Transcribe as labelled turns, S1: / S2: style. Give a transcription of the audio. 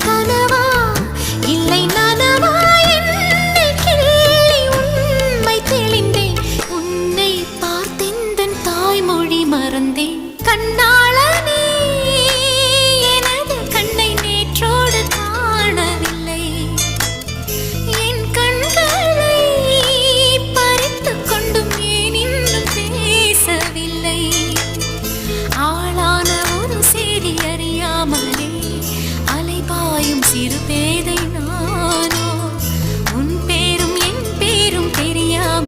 S1: கனவா இல்லை நனவா என்னை கிள்ளி உண்மை தெளிந்தேன். உன்னை பார்த்தெந்தன் தாய்மொழி மறந்தேன். கண்ணாளனே எனது கண்ணை நேற்றோடு காணவில்லை. என் கண்களை பறித்துக் கொண்டும் ஏன் இன்னும் பேசவில்லை. ஆளான ஒரு செய்தி அறியாமலே அலைபாயும் சிறு பேதை